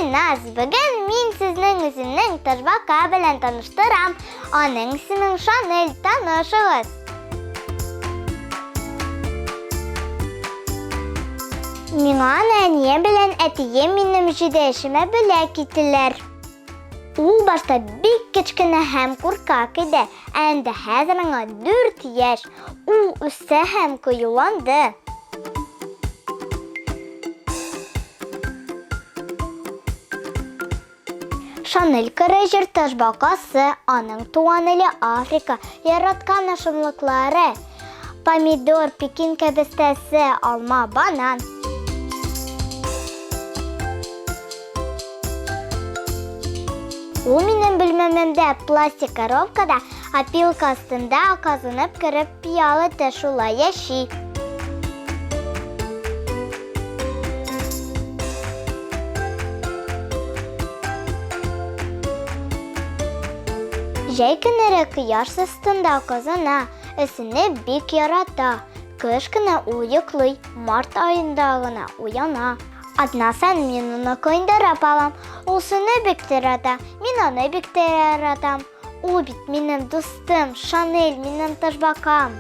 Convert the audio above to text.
Айназ, бүгін мен сіздің үзімнің тажбақа білен таныштырам. Аның ісімің Шанель, танышығыз. Миңа әне білен әтием менің жүдешіме біле кетілер. Ул башта бик кечкенә һәм куркак иде. Әнде хәзер аңа 4 яшь. Ул үсә һәм кыюланды. Шанель Крейжер тажбакасы, аның туган иле Африка, яраткан ашамлыклары: помидор, пекин кәбестәсе, алма, банан. Ул минем белмәмәмдә пластик коробкада опилка астында казынып кереп пиялы шулай яши. Җәй көннәре кояш астында казына, эсене бик ярата. Кыш кына ул йоклый, март аенда гына уяна. Аднасын мин уны коендырып алам. Ул суны бик ярата, мин аны бик яратам. Ул бит минем дустым, Шанель минем тажбакам.